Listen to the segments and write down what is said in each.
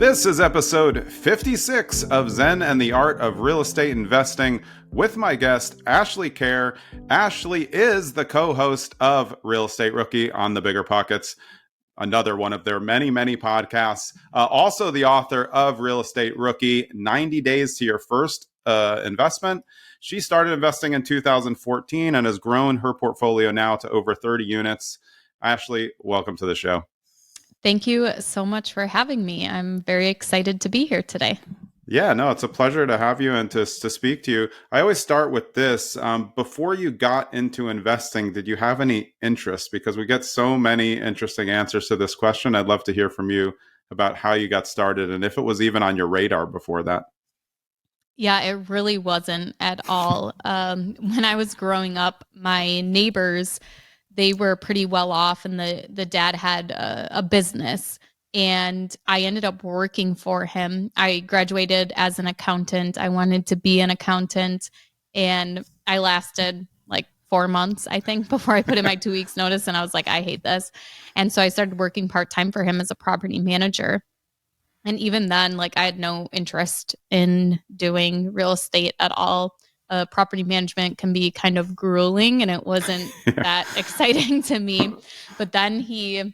This is episode 56 of Zen and the Art of Real Estate Investing with my guest, Ashley Kehr. Ashley is the co-host of Real Estate Rookie on the Bigger Pockets, another one of their many, many podcasts. Also the author of Real Estate Rookie, 90 Days to Your First Investment. She started investing in 2014 and has grown her portfolio now to over 30 units. Ashley, welcome to the show. Thank you so much for having me. I'm very excited to be here today. Yeah, no, it's a pleasure to have you and to speak to you. I always start with this. Before you got into investing, did you have any interest? Because we get so many interesting answers to this question. I'd love to hear from you about how you got started and if it was even on your radar before that. Yeah, it really wasn't at all. When I was growing up, my neighbors, they were pretty well off, and the dad had a business, and I ended up working for him. I graduated as an accountant. I wanted to be an accountant, and I lasted like 4 months, I think, before I put in my 2 weeks notice, and I was like, I hate this. And so I started working part-time for him as a property manager. And even then, like, I had no interest in doing real estate at all. Property management can be kind of grueling, and it wasn't that exciting to me. But then he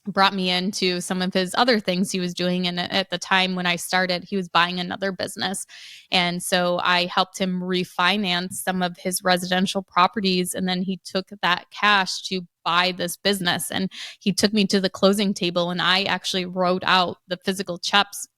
brought me into some of his other things he was doing. And at the time when I started, he was buying another business. And so I helped him refinance some of his residential properties. And then he took that cash to buy this business. And he took me to the closing table, and I actually wrote out the physical checks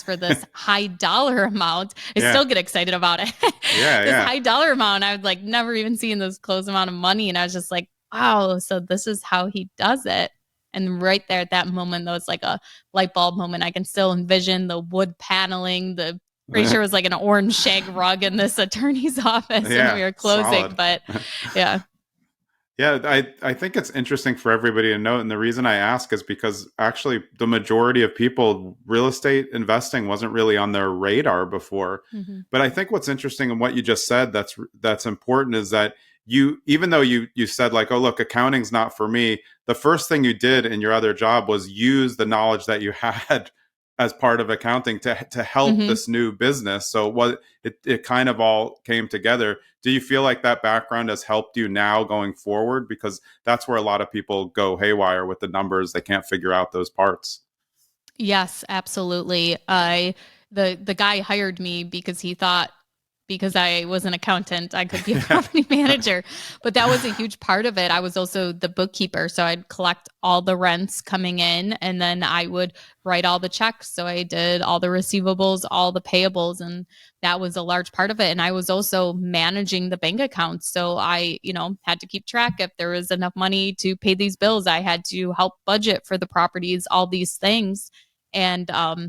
for this high dollar amount. I still get excited about it. High dollar amount, I would like never even seen this close amount of money. And I was just like, wow, so this is how he does it. And right there at that moment, that was like a light bulb moment. I can still envision the wood paneling, pretty sure it was like an orange shag rug in this attorney's office when we were closing. Solid. But yeah. Yeah, I think it's interesting for everybody to note. And the reason I ask is because actually the majority of people, real estate investing wasn't really on their radar before. Mm-hmm. But I think what's interesting in what you just said that's important is that even though you said like, oh, look, accounting's not for me, the first thing you did in your other job was use the knowledge that you had as part of accounting to help mm-hmm. this new business. So it kind of all came together. Do you feel like that background has helped you now going forward? Because that's where a lot of people go haywire with the numbers. They can't figure out those parts. Yes, absolutely. The guy hired me because he thought, because I was an accountant, I could be a property manager. But that was a huge part of it. I was also the bookkeeper. So I'd collect all the rents coming in, and then I would write all the checks. So I did all the receivables, all the payables, and that was a large part of it. And I was also managing the bank accounts. So I, had to keep track if there was enough money to pay these bills. I had to help budget for the properties, all these things. And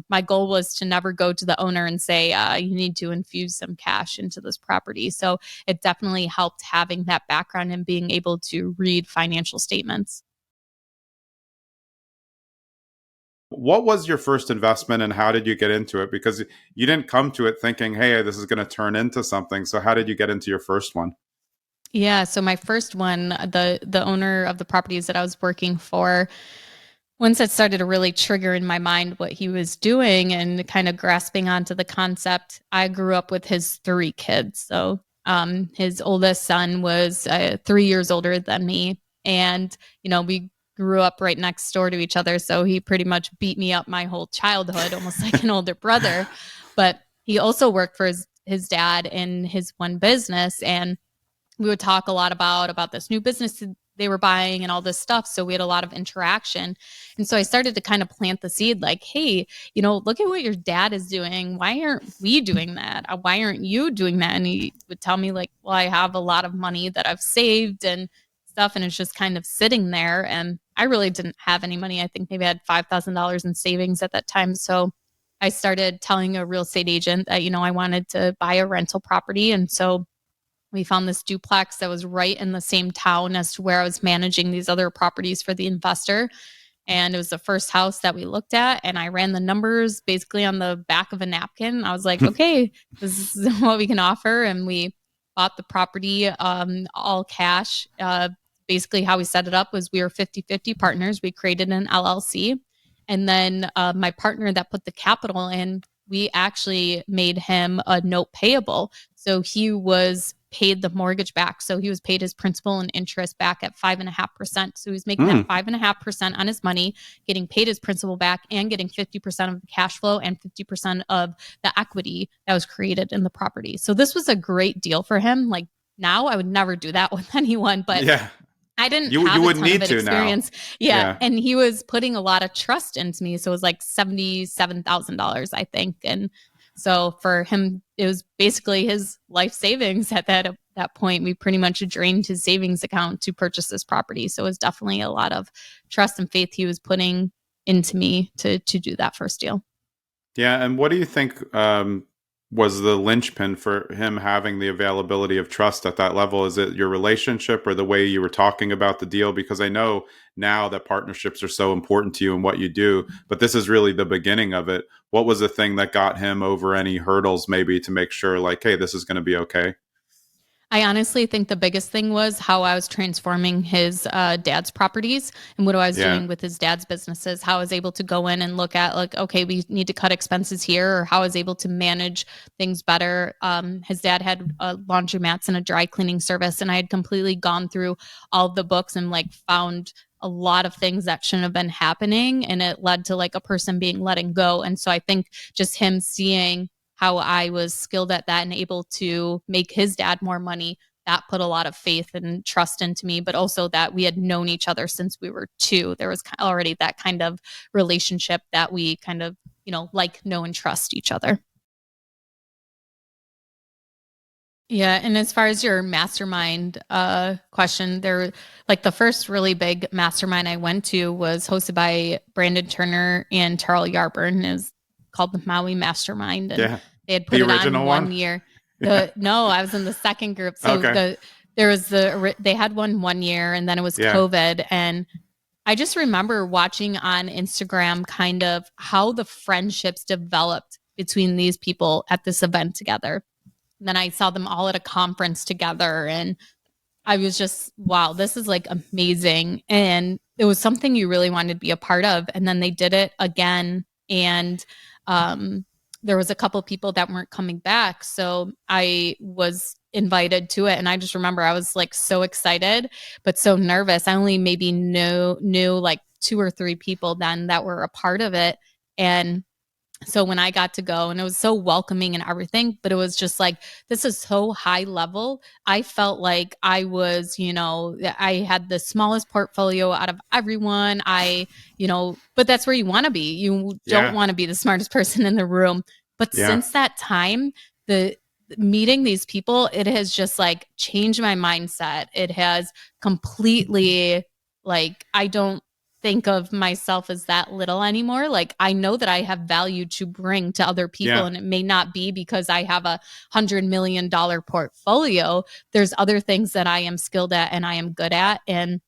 my goal was to never go to the owner and say, you need to infuse some cash into this property. So it definitely helped having that background and being able to read financial statements. What was your first investment and how did you get into it? Because you didn't come to it thinking, hey, this is going to turn into something. So how did you get into your first one? Yeah. So my first one, the owner of the properties that I was working for, once it started to really trigger in my mind what he was doing and kind of grasping onto the concept, I grew up with his 3 kids. So his oldest son was 3 years older than me. And, we grew up right next door to each other. So he pretty much beat me up my whole childhood, almost like an older brother. But he also worked for his dad in his one business. And we would talk a lot about this new business they were buying and all this stuff. So we had a lot of interaction. And so I started to kind of plant the seed like, hey, look at what your dad is doing. Why aren't we doing that? Why aren't you doing that? And he would tell me like, well, I have a lot of money that I've saved and stuff. And it's just kind of sitting there. And I really didn't have any money. I think maybe I had $5,000 in savings at that time. So I started telling a real estate agent that, I wanted to buy a rental property. And so we found this duplex that was right in the same town as to where I was managing these other properties for the investor. And it was the first house that we looked at. And I ran the numbers basically on the back of a napkin. I was like, okay, this is what we can offer. And we bought the property all cash. Basically how we set it up was we were 50-50 partners. We created an LLC. And then my partner that put the capital in, we actually made him a note payable. So he was paid the mortgage back. So he was paid his principal and interest back at 5.5%. So he was making that 5.5% on his money, getting paid his principal back, and getting 50% of the cash flow and 50% of the equity that was created in the property. So this was a great deal for him. Like, now I would never do that with anyone, but Yeah. I didn't You have a wouldn't ton of need it to now. experience. Yeah. Yeah. And he was putting a lot of trust into me. So it was like $77,000, I think. And so for him, it was basically his life savings at that point. We pretty much drained his savings account to purchase this property. So it was definitely a lot of trust and faith he was putting into me to do that first deal. Yeah, and what do you think was the linchpin for him having the availability of trust at that level? Is it your relationship or the way you were talking about the deal? Because I know now that partnerships are so important to you and what you do, but this is really the beginning of it. What was the thing that got him over any hurdles, maybe to make sure, like, hey, this is going to be okay? I honestly think the biggest thing was how I was transforming his dad's properties and what I was Yeah, doing with his dad's businesses. How I was able to go in and look at, like, okay, we need to cut expenses here, or how I was able to manage things better. His dad had laundromats and a dry cleaning service, and I had completely gone through all the books and like found a lot of things that shouldn't have been happening, and it led to like a person being letting go. And so I think just him seeing how I was skilled at that and able to make his dad more money, that put a lot of faith and trust into me, but also that we had known each other since we were two. There was already that kind of relationship that we kind of, like, know and trust each other. Yeah, and as far as your mastermind question, there, like, the first really big mastermind I went to was hosted by Brandon Turner and Terrell Yarburn. It was called the Maui Mastermind, and yeah. they had put The it on original one? 1 year. Yeah. No, I was in the second group. So Okay. they had 1 year, and then it was Yeah. COVID, and I just remember watching on Instagram kind of how the friendships developed between these people at this event together. And then I saw them all at a conference together, and I was just, wow, this is like amazing. And it was something you really wanted to be a part of. And then they did it again. And um, there was a couple people that weren't coming back. So I was invited to it. And I just remember I was like so excited, but so nervous. I only maybe knew like two or three people then that were a part of it. And so when I got to go, and it was so welcoming and everything, but it was just like, this is so high level. I felt like I was, I had the smallest portfolio out of everyone. But that's where you want to be. You don't Yeah. want to be the smartest person in the room. But Yeah. since that time, the meeting these people, it has just like changed my mindset. It has completely, like, I don't think of myself as that little anymore. Like, I know that I have value to bring to other people, Yeah. and it may not be because I have $100 million portfolio. There's other things that I am skilled at and I am good at. And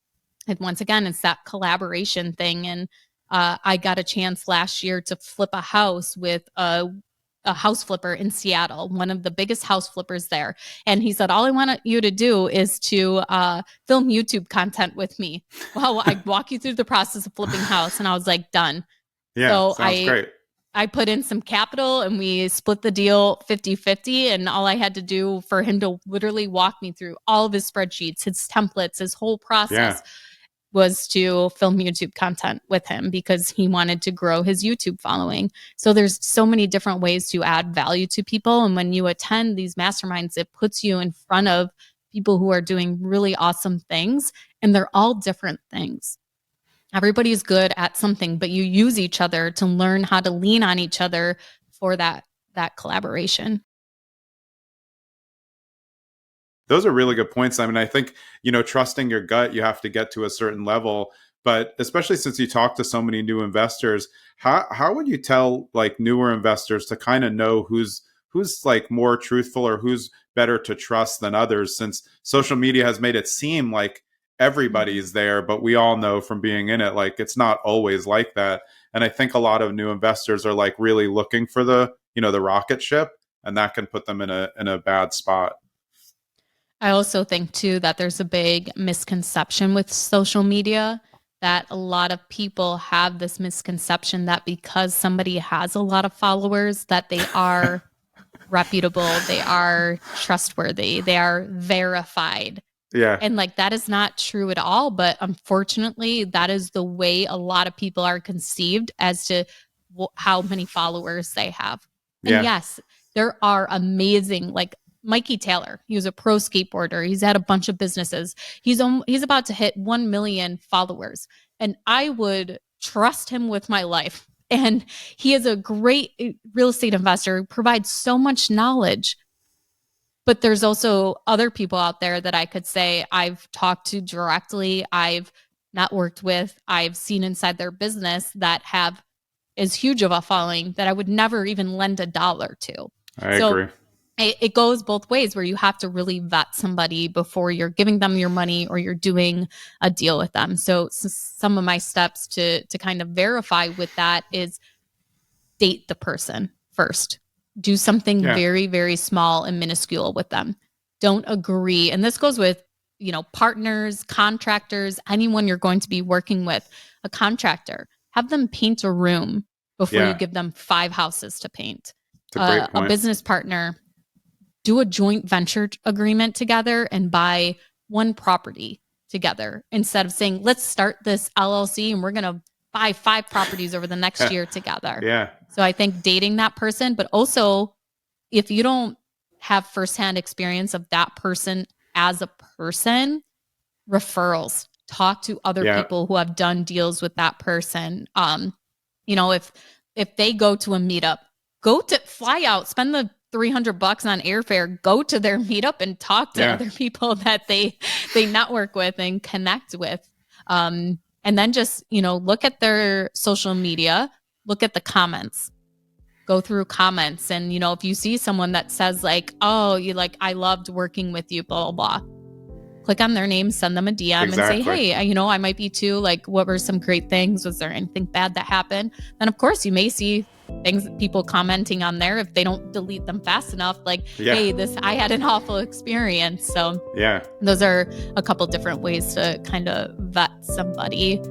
once again, it's that collaboration thing. And I got a chance last year to flip a house with a house flipper in Seattle, one of the biggest house flippers there. And he said, all I want you to do is to film YouTube content with me. Well, I walk you through the process of flipping house. And I was like, done. Yeah. So Sounds great. I put in some capital, and we split the deal 50-50. And all I had to do for him to literally walk me through all of his spreadsheets, his templates, his whole Yeah. process was to film YouTube content with him because he wanted to grow his YouTube following. So there's so many different ways to add value to people. And when you attend these masterminds, it puts you in front of people who are doing really awesome things, and they're all different things. Everybody's good at something, but you use each other to learn how to lean on each other for that collaboration. Those are really good points. I mean, I think, trusting your gut, you have to get to a certain level. But especially since you talk to so many new investors, how would you tell like newer investors to kind of know who's like more truthful or who's better to trust than others? Since social media has made it seem like Mhm. everybody's there, but we all know from being in it, like it's not always like that. And I think a lot of new investors are like really looking for the rocket ship, and that can put them in a bad spot. I also think too that there's a big misconception with social media. that a lot of people have this misconception that because somebody has a lot of followers, that they are reputable, they are trustworthy, they are verified. Yeah. And like that is not true at all. But unfortunately, that is the way a lot of people are conceived as to how many followers they have. And Yeah. yes, there are amazing, like Mikey Taylor. He was a pro skateboarder. He's had a bunch of businesses. He's about to hit 1 million followers. And I would trust him with my life. And he is a great real estate investor, provides so much knowledge. But there's also other people out there that I could say I've talked to directly, I've networked with, I've seen inside their business that have as huge of a following that I would never even lend $1 to. I agree. It goes both ways, where you have to really vet somebody before you're giving them your money or you're doing a deal with them. So some of my steps to kind of verify with that is date the person first. Do something very, very small and minuscule with them. Don't agree. And this goes with, partners, contractors, anyone you're going to be working with. A contractor, have them paint a room before you give them 5 houses to paint. It's a great point. A business partner, do a joint venture agreement together and buy one property together instead of saying, let's start this LLC and we're going to buy 5 properties over the next year together. Yeah. So I think dating that person, but also if you don't have firsthand experience of that person as a person, referrals, talk to other people who have done deals with that person. If they go to a meetup, fly out, spend the $300 on airfare, go to their meetup and talk to other people that they network with and connect with. And then just, look at their social media, look at the comments, go through comments. And, if you see someone that says like, oh, I loved working with you, blah, blah, blah. Click on their name, send them a DM and say, hey, I might be too, like, what were some great things? Was there anything bad that happened? Then of course you may see things, people commenting on there if they don't delete them fast enough, like, hey, I had an awful experience. So those are a couple different ways to kind of vet somebody.